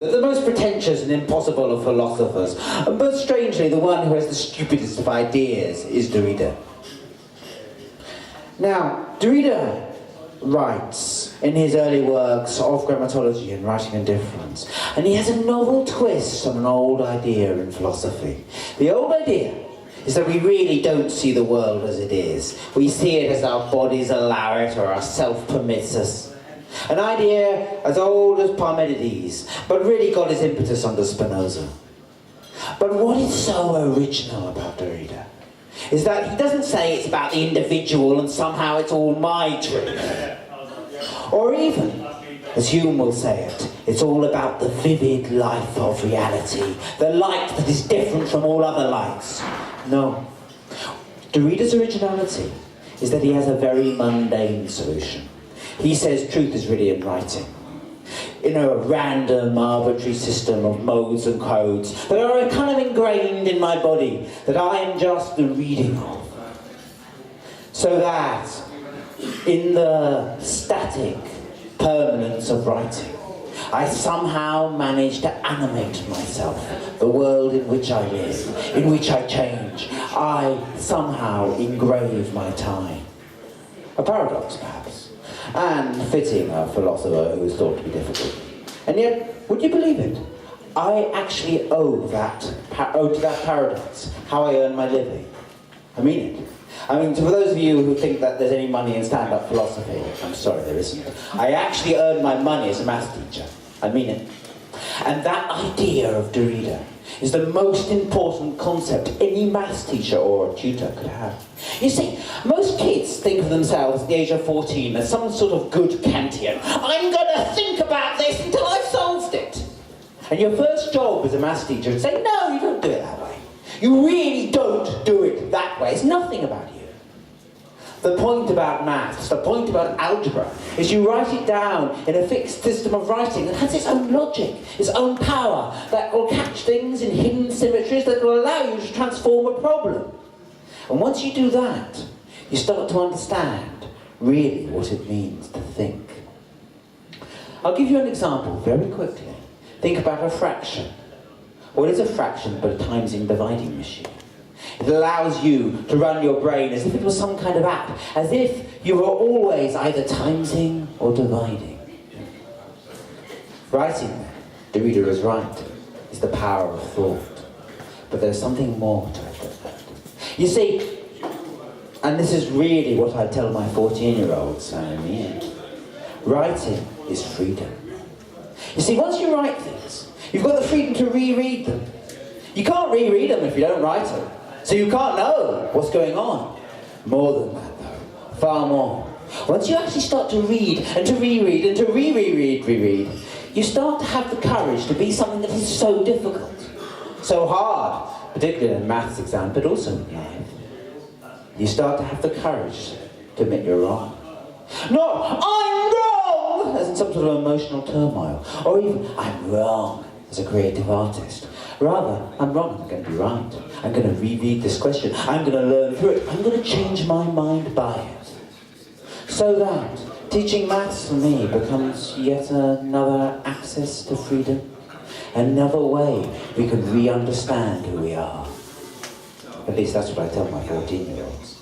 The most pretentious and impossible of philosophers, but strangely the one who has the stupidest of ideas, is Derrida. Now, Derrida writes in his early works of grammatology and writing and difference, and he has a novel twist on an old idea in philosophy. The old idea is that we really don't see the world as it is. We see it as our bodies allow it or our self permits us. An idea as old as Parmenides, but really got its impetus under Spinoza. But what is so original about Derrida is that he doesn't say it's about the individual and somehow it's all my truth. Or even, as Hume will say it, it's all about the vivid life of reality, the light that is different from all other lights. No. Derrida's originality is that he has a very mundane solution. He says truth is really in writing, in a random, arbitrary system of modes and codes that are kind of ingrained in my body, that I am just the reading of. So that, in the static permanence of writing, I somehow manage to animate myself, the world in which I live, in which I change. I somehow engrave my time. A paradox, perhaps. And fitting a philosopher who is thought to be difficult. And yet, would you believe it? I actually owe to that paradox how I earn my living. I mean it. I mean, for those of you who think that there's any money in stand-up philosophy, I'm sorry, there isn't. I actually earn my money as a maths teacher. I mean it. And that idea of Derrida is the most important concept any maths teacher or tutor could have. You see, most kids think of themselves at the age of 14 as some sort of good Kantian. I'm going to think about this until I've solved it. And your first job as a maths teacher is to say, no, you don't do it that way. You really don't do it that way. It's nothing about you. The point about maths, the point about algebra, is you write it down in a fixed system of writing that has its own logic, its own power, that will catch things in hidden symmetries that will allow you to transform a problem. And once you do that, you start to understand really what it means to think. I'll give you an example very quickly. Think about a fraction. What is a fraction but a timesing dividing machine? It allows you to run your brain as if it was some kind of app, as if you were always either timesing or dividing. Writing, Derrida is right, is the power of thought. But there's something more to it than that. You see, and this is really what I tell my 14-year-olds, and I mean it, writing is freedom. You see, once you write things, you've got the freedom to reread them. You can't reread them if you don't write them. So you can't know what's going on. More than that, though. Far more. Once you actually start to read and to reread and to reread, you start to have the courage to be something that is so difficult, so hard, particularly in a maths exam, but also in life. You start to have the courage to admit you're wrong. Not, I'm wrong, as in some sort of emotional turmoil, or even, I'm wrong as a creative artist. Rather, I'm wrong, I'm going to be right. I'm going to reread this question. I'm going to learn through it. I'm going to change my mind by it. So that teaching maths for me becomes yet another access to freedom. Another way we can re-understand who we are. At least that's what I tell my 14-year-olds.